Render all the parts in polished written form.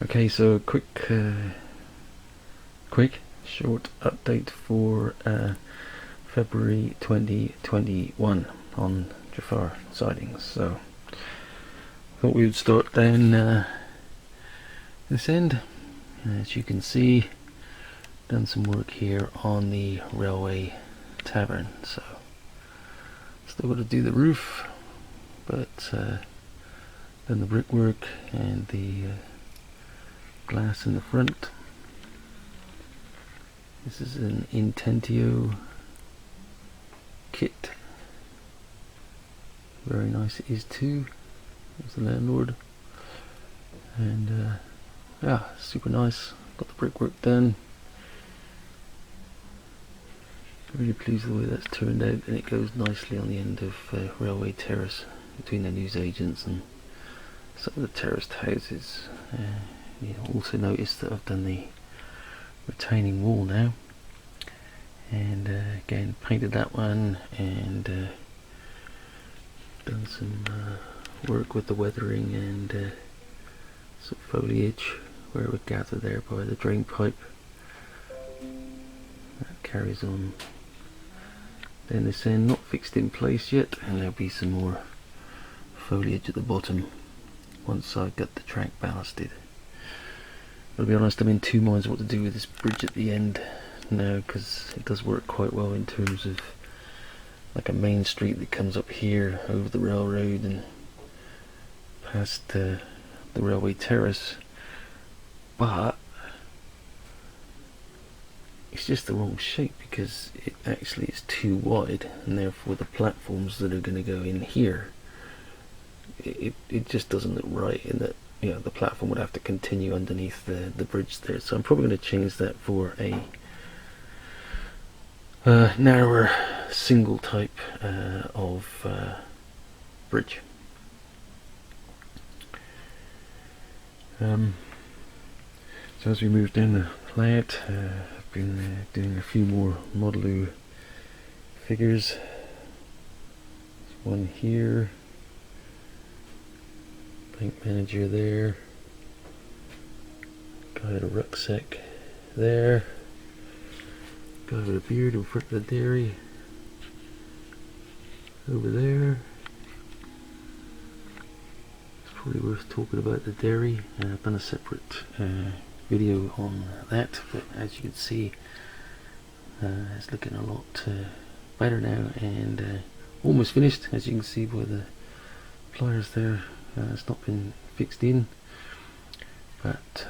Okay, so quick short update for February 2021 on Trefarr sightings. So thought we would start down this end. As you can see, done some work here on the railway tavern. So still got to do the roof, but done the brickwork and the glass in the front. This is an Intentio kit. Very nice it is too. There's the landlord. And yeah, super nice. Got the brickwork done. Really pleased with the way that's turned out, and it goes nicely on the end of railway terrace between the newsagents and some of the terraced houses. You'll also notice that I've done the retaining wall now, and again painted that one, and done some work with the weathering and some foliage where it would gather there by the drain pipe. That carries on. Then this end not fixed in place yet, and there'll be some more foliage at the bottom once I get the track ballasted. I'll be honest, I'm in two minds what to do with this bridge at the end now, because it does work quite well in terms of like a main street that comes up here over the railroad and past the railway terrace, but it's just the wrong shape because it actually is too wide, and therefore the platforms that are going to go in here, it just doesn't look right, in that, you know, the platform would have to continue underneath the bridge there. So I'm probably going to change that for a narrower single type of bridge. So as we move down the layout, I've been doing a few more Modeloo figures. There's one here, bank manager there, guy with a rucksack there, guy with a beard in front of the dairy over there. It's probably worth talking about the dairy. I've done a separate video on that, but as you can see, it's looking a lot better now, and almost finished, as you can see by the pliers there. It's not been fixed in, but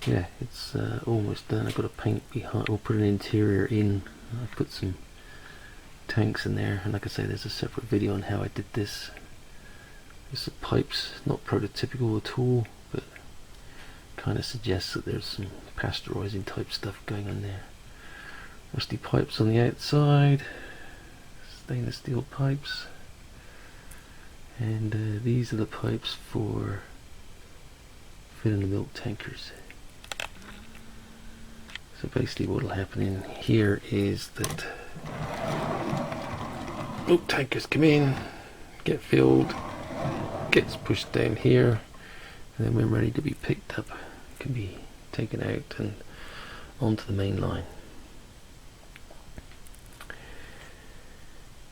yeah, it's almost done. I've got to paint behind, or put an interior in. I put some tanks in there, and like I say, there's a separate video on how I did this. There's some pipes, not prototypical at all, but kind of suggests that there's some pasteurizing type stuff going on there. Rusty pipes on the outside, stainless steel pipes, and these are the pipes for filling the milk tankers. So basically what will happen in here is that milk tankers come in, get filled, gets pushed down here, and then when ready to be picked up, it can be taken out and onto the main line.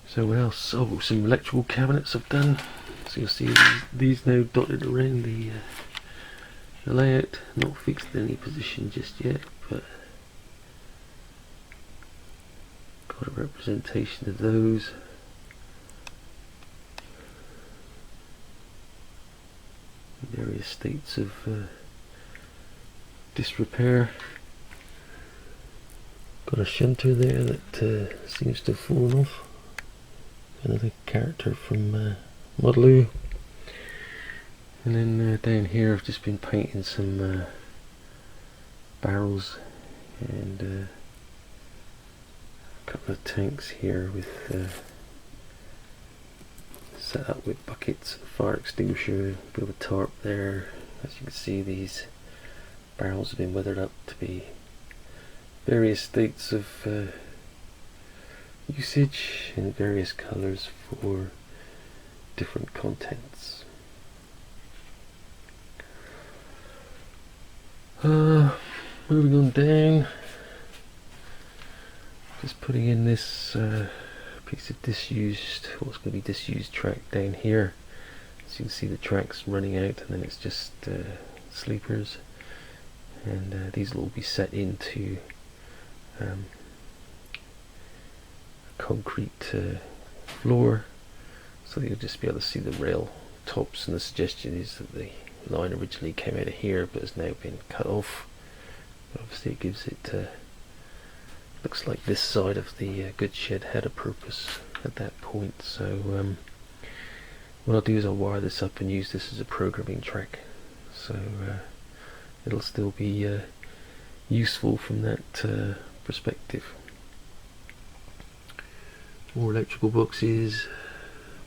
So what else? Oh, some electrical cabinets I've done. So you'll see these now dotted around the layout. Not fixed in any position just yet, but got a representation of those. Various states of disrepair. Got a shunter there that seems to have fallen off. Another character from Modeloo. And then down here I've just been painting some barrels and a couple of tanks here with set up with buckets, fire extinguisher, a bit of a tarp there. As you can see, these barrels have been weathered up to be various states of usage in various colors for different contents. Moving on down, just putting in this piece of disused, what's going to be disused track down here. So you can see the tracks running out, and then it's just sleepers, and these will all be set into concrete floor, so that you'll just be able to see the rail tops. And the suggestion is that the line originally came out of here but has now been cut off. But obviously it gives it looks like this side of the goods shed had a purpose at that point. So what I'll do is I'll wire this up and use this as a programming track, so it'll still be useful from that perspective. More electrical boxes,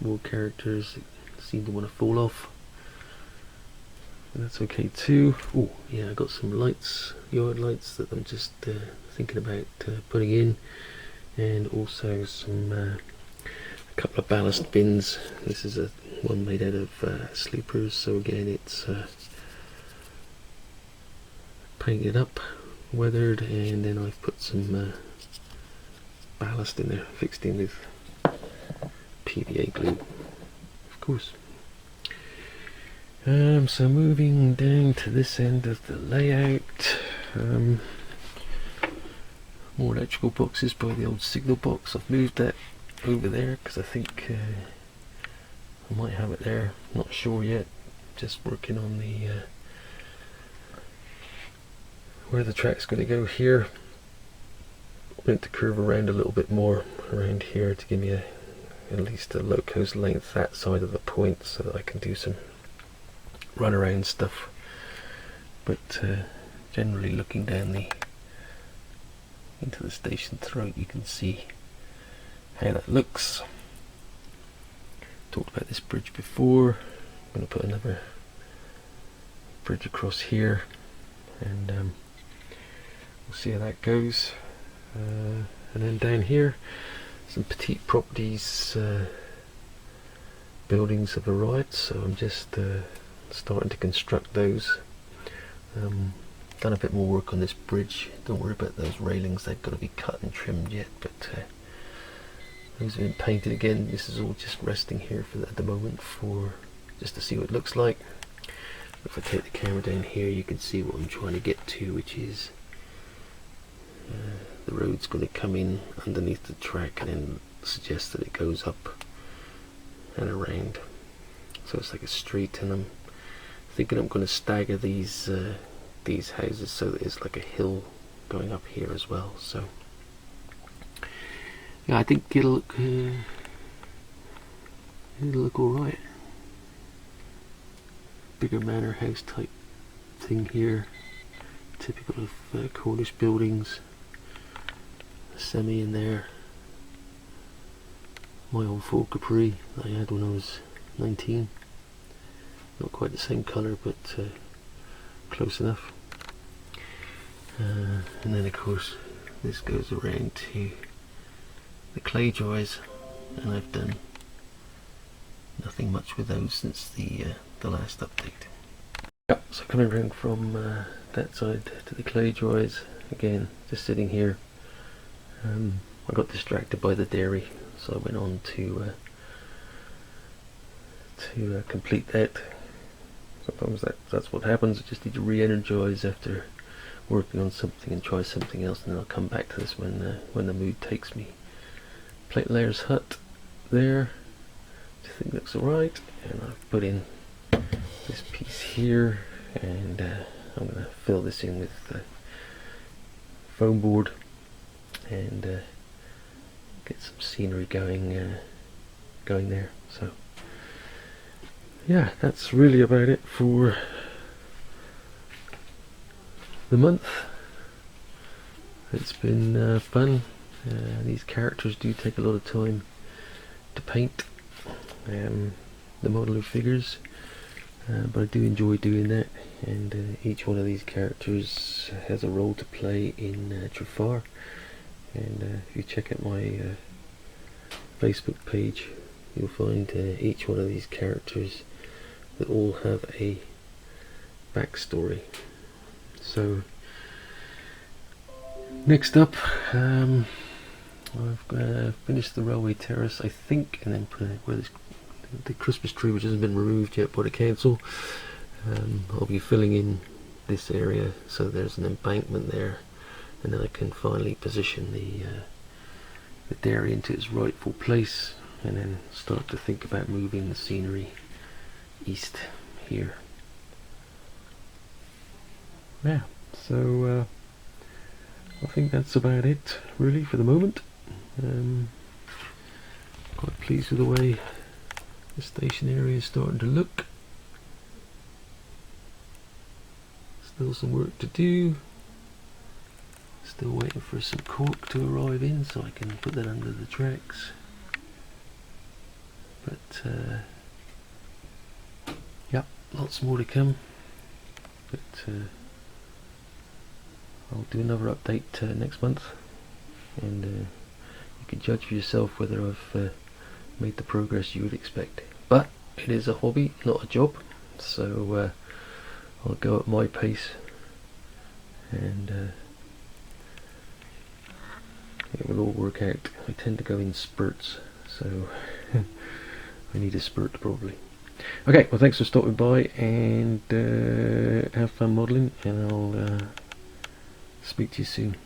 more characters that seem to want to fall off. And that's okay too. Oh yeah, I got some lights, yard lights, that I'm just thinking about putting in, and also some a couple of ballast bins. This is a one made out of sleepers, so again it's painted up, weathered, and then I've put some ballast in there, fixed in with PVA glue, of course. So moving down to this end of the layout, more electrical boxes by the old signal box. I've moved that over there because I think I might have it there, not sure yet, just working on the where the track's going to go here. I want it to curve around a little bit more around here to give me at least a locos length that side of the point, so that I can do some run around stuff. But generally looking down into the station throat, you can see how that looks. Talked about this bridge before. I'm going to put another bridge across here, and we'll see how that goes. And then down here, some petite properties buildings have arrived, so I'm just starting to construct those. Done a bit more work on this bridge. Don't worry about those railings, they've got to be cut and trimmed yet, but those have been painted again. This is all just resting here at the moment, for just to see what it looks like. If I take the camera down here, you can see what I'm trying to get to, which is the road's going to come in underneath the track and then suggest that it goes up and around, so it's like a street. And I'm thinking I'm going to stagger these houses so that it's like a hill going up here as well. So yeah, I think it'll look alright. Bigger manor house type thing here, typical of Cornish buildings. A semi in there, my old Ford Capri that I had when I was 19. Not quite the same colour, but close enough. And then of course this goes around to the clay dries, and I've done nothing much with those since the last update. Yep, so coming around from that side to the clay dries, again just sitting here. I got distracted by the dairy, so I went on to complete that. Sometimes that's what happens. I just need to re-energize after working on something and try something else, and then I'll come back to this when the mood takes me. Plate layers hut there, which I think looks alright, and I've put in this piece here, and I'm going to fill this in with foam board and get some scenery going there. So yeah, that's really about it for the month. It's been fun. These characters do take a lot of time to paint, the modeler figures, but I do enjoy doing that, and each one of these characters has a role to play in Trefarr. And if you check out my Facebook page, you'll find each one of these characters that all have a backstory. So next up, I've finished the railway terrace, I think, and then put where the Christmas tree, which hasn't been removed yet by the council. I'll be filling in this area so there's an embankment there, and then I can finally position the dairy into its rightful place, and then start to think about moving the scenery east here. Yeah, so I think that's about it really for the moment. Quite pleased with the way the station area is starting to look. Still some work to do. Still waiting for some cork to arrive in so I can put that under the tracks. But yeah, lots more to come. But I'll do another update next month, and you can judge for yourself whether I've made the progress you would expect. But it is a hobby, not a job, so I'll go at my pace, and it will all work out. I tend to go in spurts, so I need a spurt probably. Okay, well thanks for stopping by, and have fun modelling, and I'll speak to you soon.